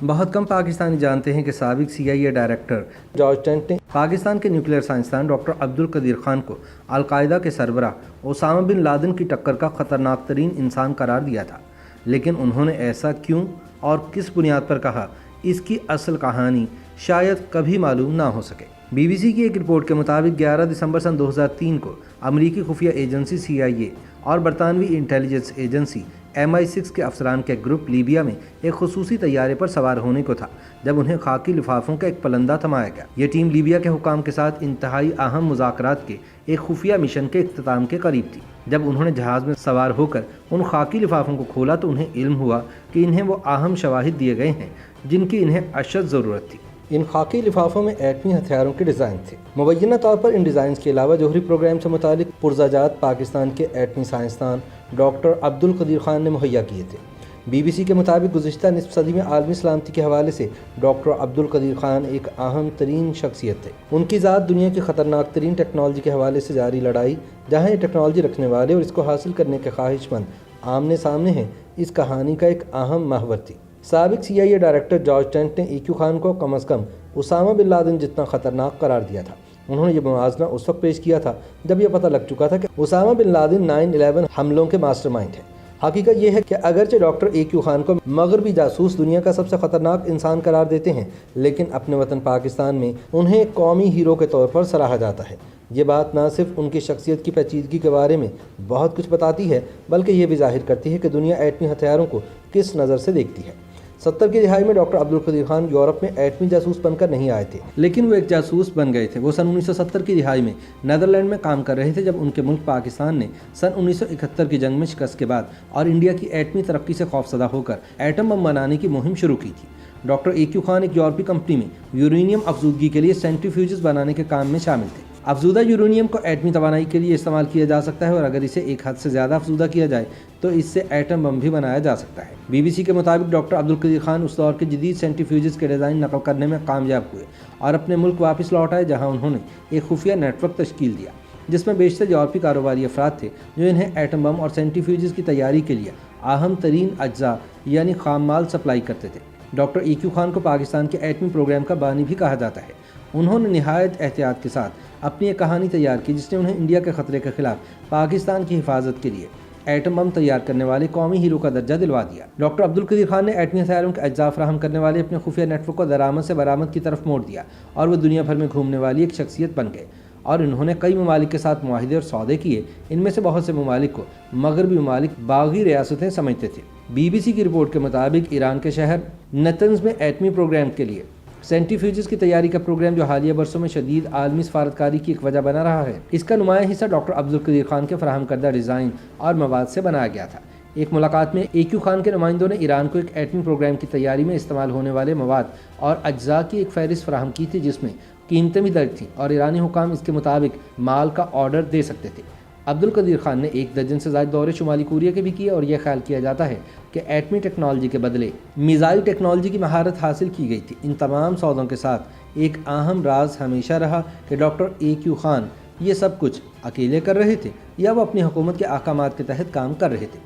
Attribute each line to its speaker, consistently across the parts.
Speaker 1: بہت کم پاکستانی جانتے ہیں کہ سابق CIA ڈائریکٹر جارج ٹینٹ نے پاکستان کے نیوکلیئر سائنسدان ڈاکٹر عبدالقدیر خان کو القاعدہ کے سربراہ اسامہ بن لادن کی ٹکر کا خطرناک ترین انسان قرار دیا تھا، لیکن انہوں نے ایسا کیوں اور کس بنیاد پر کہا، اس کی اصل کہانی شاید کبھی معلوم نہ ہو سکے۔ BBC کی ایک رپورٹ کے مطابق 11 دسمبر سن 2003 کو امریکی خفیہ ایجنسی CIA اور برطانوی انٹیلیجنس ایجنسی MI6 کے افسران کا ایک گروپ لیبیا میں ایک خصوصی طیارے پر سوار ہونے کو تھا جب انہیں خاکی لفافوں کا ایک پلندہ تھمایا گیا۔ یہ ٹیم لیبیا کے حکام کے ساتھ انتہائی اہم مذاکرات کے ایک خفیہ مشن کے اختتام کے قریب تھی۔ جب انہوں نے جہاز میں سوار ہو کر ان خاکی لفافوں کو کھولا تو انہیں علم ہوا کہ انہیں وہ اہم شواہد دیے گئے ہیں جن کی انہیں اشد ضرورت تھی۔ ان خاکی لفافوں میں ایٹمی ہتھیاروں کے ڈیزائن تھے۔ مبینہ طور پر ان ڈیزائنز کے علاوہ جوہری پروگرام سے متعلق پرزہ جات پاکستان کے ایٹمی سائنسدان ڈاکٹر عبدالقدیر خان نے مہیا کیے تھے۔ BBC کے مطابق گزشتہ نصف صدی میں عالمی سلامتی کے حوالے سے ڈاکٹر عبدالقدیر خان ایک اہم ترین شخصیت تھے۔ ان کی ذات دنیا کی خطرناک ترین ٹیکنالوجی کے حوالے سے جاری لڑائی، جہاں یہ ٹیکنالوجی رکھنے والے اور اس کو حاصل کرنے کے خواہش مند آمنے سامنے ہیں، اس کہانی کا ایک اہم محور تھی۔ سابق CIA ڈائریکٹر جارج ٹینٹ نے EQ خان کو کم از کم اسامہ بن لادن جتنا خطرناک قرار دیا تھا۔ انہوں نے یہ موازنہ اس وقت پیش کیا تھا جب یہ پتہ لگ چکا تھا کہ اسامہ بن لادن 9/11 حملوں کے ماسٹر مائنڈ ہیں۔ حقیقت یہ ہے کہ اگرچہ ڈاکٹر EQ خان کو مغربی جاسوس دنیا کا سب سے خطرناک انسان قرار دیتے ہیں، لیکن اپنے وطن پاکستان میں انہیں قومی ہیرو کے طور پر سراہا جاتا ہے۔ یہ بات نہ صرف ان کی شخصیت کی پیچیدگی کے بارے میں بہت کچھ بتاتی ہے، بلکہ یہ بھی ظاہر کرتی ہے کہ دنیا ایٹمی ہتھیاروں کو کس نظر سے دیکھتی ہے۔ 70 کی دہائی میں ڈاکٹر عبدالقدیر خان یورپ میں ایٹمی جاسوس بن کر نہیں آئے تھے، لیکن وہ ایک جاسوس بن گئے تھے۔ وہ سن 1970 کی دہائی میں نیدرلینڈ میں کام کر رہے تھے جب ان کے ملک پاکستان نے سن 1971 کی جنگ میں شکست کے بعد اور انڈیا کی ایٹمی ترقی سے خوفزدہ ہو کر ایٹم بم بنانے کی مہم شروع کی تھی۔ ڈاکٹر EQ خان ایک یورپی کمپنی میں یورینیم افزودگی کے لیے سینٹریفیوجز بنانے کے کام میں شامل تھے۔ افزودہ یورینیم کو ایٹمی توانائی کے لیے استعمال کیا جا سکتا ہے اور اگر اسے ایک حد سے زیادہ افزودہ کیا جائے تو اس سے ایٹم بم بھی بنایا جا سکتا ہے۔ BBC کے مطابق ڈاکٹر عبدالقدیر خان اس دور کے جدید سینٹریفیوجز کے ڈیزائن نقل کرنے میں کامیاب ہوئے اور اپنے ملک واپس لوٹ آئے، جہاں انہوں نے ایک خفیہ نیٹ ورک تشکیل دیا جس میں بیشتر یورپی کاروباری افراد تھے جو انہیں ایٹم بم اور سینٹریفیوجز کی تیاری کے لیے اہم ترین اجزاء یعنی خام مال سپلائی کرتے تھے۔ ڈاکٹر EQ خان کو پاکستان کے ایٹمی پروگرام کا بانی بھی کہا جاتا ہے۔ انہوں نے نہایت احتیاط کے ساتھ اپنی ایک کہانی تیار کی جس نے انہیں انڈیا کے خطرے کے خلاف پاکستان کی حفاظت کے لیے ایٹم بم تیار کرنے والے قومی ہیرو کا درجہ دلوا دیا۔ ڈاکٹر عبدالقدیر خان نے ایٹمی ہتھیاروں کے اجزاء فراہم کرنے والے اپنے خفیہ نیٹ ورک کو درآمد سے برآمد کی طرف موڑ دیا اور وہ دنیا بھر میں گھومنے والی ایک شخصیت بن گئے اور انہوں نے کئی ممالک کے ساتھ معاہدے اور سودے کیے۔ ان میں سے بہت سے ممالک کو مغربی ممالک باغی ریاستیں سمجھتے تھے۔ BBC کی رپورٹ کے مطابق ایران کے شہر نتنز میں ایٹمی پروگرام کے لیے سینٹریفیوجز کی تیاری کا پروگرام، جو حالیہ برسوں میں شدید عالمی سفارتکاری کی ایک وجہ بنا رہا ہے، اس کا نمایاں حصہ ڈاکٹر عبدالقدیر خان کے فراہم کردہ ڈیزائن اور مواد سے بنایا گیا تھا۔ ایک ملاقات میں EQ خان کے نمائندوں نے ایران کو ایک ایٹمی پروگرام کی تیاری میں استعمال ہونے والے مواد اور اجزاء کی ایک فہرست فراہم کی تھی جس میں قیمتیں بھی درج تھیں اور ایرانی حکام اس کے مطابق مال کا آرڈر دے سکتے تھے۔ عبدالقدیر خان نے 1 درجن سے زائد دورے شمالی کوریا کے بھی کیے اور یہ خیال کیا جاتا ہے کہ ایٹمی ٹیکنالوجی کے بدلے میزائل ٹیکنالوجی کی مہارت حاصل کی گئی تھی۔ ان تمام سودوں کے ساتھ ایک اہم راز ہمیشہ رہا کہ ڈاکٹر EQ خان یہ سب کچھ اکیلے کر رہے تھے یا وہ اپنی حکومت کے احکامات کے تحت کام کر رہے تھے،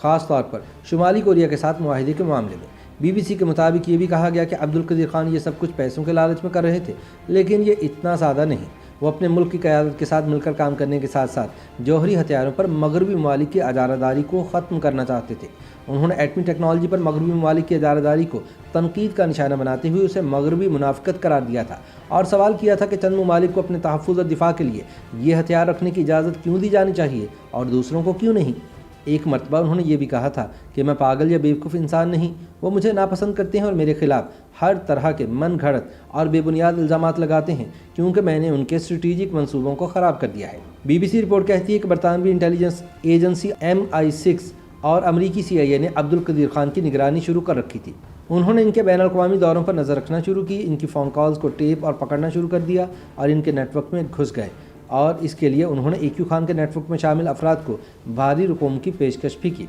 Speaker 1: خاص طور پر شمالی کوریا کے ساتھ معاہدے کے معاملے میں۔ BBC کے مطابق یہ بھی کہا گیا کہ عبدالقدیر خان یہ سب کچھ پیسوں کے لالچ میں کر رہے تھے، لیکن یہ اتنا سادہ نہیں۔ وہ اپنے ملک کی قیادت کے ساتھ مل کر کام کرنے کے ساتھ ساتھ جوہری ہتھیاروں پر مغربی ممالک کی اجارہ داری کو ختم کرنا چاہتے تھے۔ انہوں نے ایٹمی ٹیکنالوجی پر مغربی ممالک کی اجارہ داری کو تنقید کا نشانہ بناتے ہوئے اسے مغربی منافقت قرار دیا تھا اور سوال کیا تھا کہ چند ممالک کو اپنے تحفظ اور دفاع کے لیے یہ ہتھیار رکھنے کی اجازت کیوں دی جانی چاہیے اور دوسروں کو کیوں نہیں۔ ایک مرتبہ انہوں نے یہ بھی کہا تھا کہ میں پاگل یا بیوقوف انسان نہیں، وہ مجھے ناپسند کرتے ہیں اور میرے خلاف ہر طرح کے من گھڑت اور بے بنیاد الزامات لگاتے ہیں کیونکہ میں نے ان کے اسٹریٹجک منصوبوں کو خراب کر دیا ہے۔ BBC رپورٹ کہتی ہے کہ برطانوی انٹیلیجنس ایجنسی MI6 اور امریکی CIA نے عبدالقدیر خان کی نگرانی شروع کر رکھی تھی۔ انہوں نے ان کے بین الاقوامی دوروں پر نظر رکھنا شروع کی، ان کی فون کالز کو ٹیپ اور پکڑنا شروع کر دیا اور ان کے نیٹ ورک میں گھس گئے اور اس کے لیے انہوں نے EQ خان کے نیٹ ورک میں شامل افراد کو بھاری رقوم کی پیشکش بھی کی۔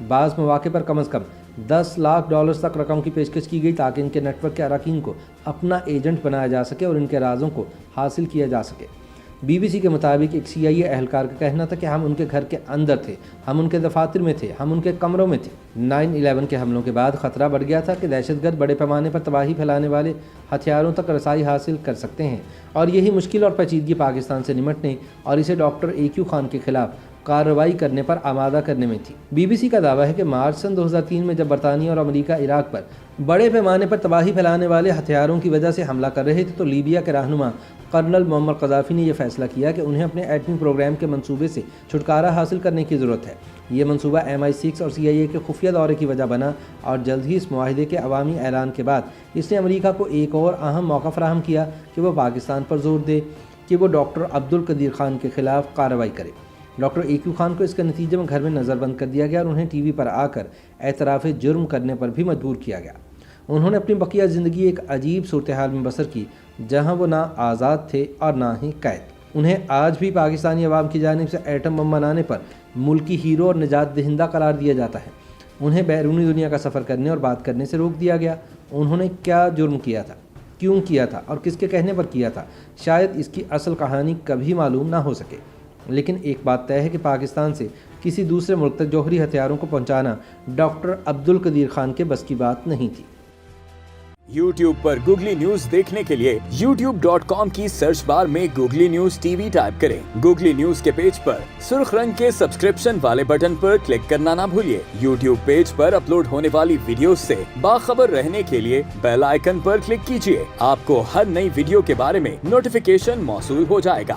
Speaker 1: بعض مواقع پر کم از کم $10 لاکھ تک رقم کی پیشکش کی گئی تاکہ ان کے نیٹ ورک کے اراکین کو اپنا ایجنٹ بنایا جا سکے اور ان کے رازوں کو حاصل کیا جا سکے۔ BBC کے مطابق ایک CIA اہلکار کا کہنا تھا کہ ہم ان کے گھر کے اندر تھے، ہم ان کے دفاتر میں تھے، ہم ان کے کمروں میں تھے۔ 9/11 کے حملوں کے بعد خطرہ بڑھ گیا تھا کہ دہشت گرد بڑے پیمانے پر تباہی پھیلانے والے ہتھیاروں تک رسائی حاصل کر سکتے ہیں، اور یہی مشکل اور پیچیدگی پاکستان سے نمٹنے اور اسے ڈاکٹر AQ خان کے خلاف کارروائی کرنے پر آمادہ کرنے میں تھی۔ BBC کا دعویٰ ہے کہ مارچ سن 2003 میں جب برطانیہ اور امریکہ عراق پر بڑے پیمانے پر تباہی پھیلانے والے ہتھیاروں کی وجہ سے حملہ کر رہے تھے تو لیبیا کے رہنما کرنل معمر قذافی نے یہ فیصلہ کیا کہ انہیں اپنے ایٹمی پروگرام کے منصوبے سے چھٹکارا حاصل کرنے کی ضرورت ہے۔ یہ منصوبہ MI6 اور CIA کے خفیہ دورے کی وجہ بنا، اور جلد ہی اس معاہدے کے عوامی اعلان کے بعد اس نے امریکہ کو ایک اور اہم موقع فراہم کیا کہ وہ پاکستان پر زور دے کہ وہ ڈاکٹر عبدالقدیر خان کے خلاف کارروائی کرے۔ ڈاکٹر AQ خان کو اس کے نتیجے میں گھر میں نظر بند کر دیا گیا اور انہیں TV پر آ کر اعتراف جرم کرنے پر بھی مجبور کیا گیا۔ انہوں نے اپنی بقیہ زندگی ایک عجیب صورتحال میں بسر کی جہاں وہ نہ آزاد تھے اور نہ ہی قید۔ انہیں آج بھی پاکستانی عوام کی جانب سے ایٹم بم بنانے پر ملکی ہیرو اور نجات دہندہ قرار دیا جاتا ہے۔ انہیں بیرونی دنیا کا سفر کرنے اور بات کرنے سے روک دیا گیا۔ انہوں نے کیا جرم کیا تھا، کیوں کیا تھا اور کس کے کہنے پر کیا تھا، شاید اس کی اصل کہانی کبھی معلوم نہ ہو سکے، لیکن ایک بات طے ہے کہ پاکستان سے کسی دوسرے ملک تک جوہری ہتھیاروں کو پہنچانا ڈاکٹر عبدالقدیر خان کے بس کی بات نہیں تھی۔
Speaker 2: YouTube پر گوگلی نیوز دیکھنے کے لیے youtube.com کی سرچ بار میں گوگلی نیوز TV ٹائپ کریں۔ گوگلی نیوز کے پیج پر سرخ رنگ کے سبسکرپشن والے بٹن پر کلک کرنا نہ بھولیے۔ YouTube پیج پر اپلوڈ ہونے والی ویڈیوز سے باخبر رہنے کے لیے بیل آئیکن پر کلک کیجیے۔ آپ کو ہر نئی ویڈیو کے بارے میں نوٹیفیکیشن موصول ہو جائے گا۔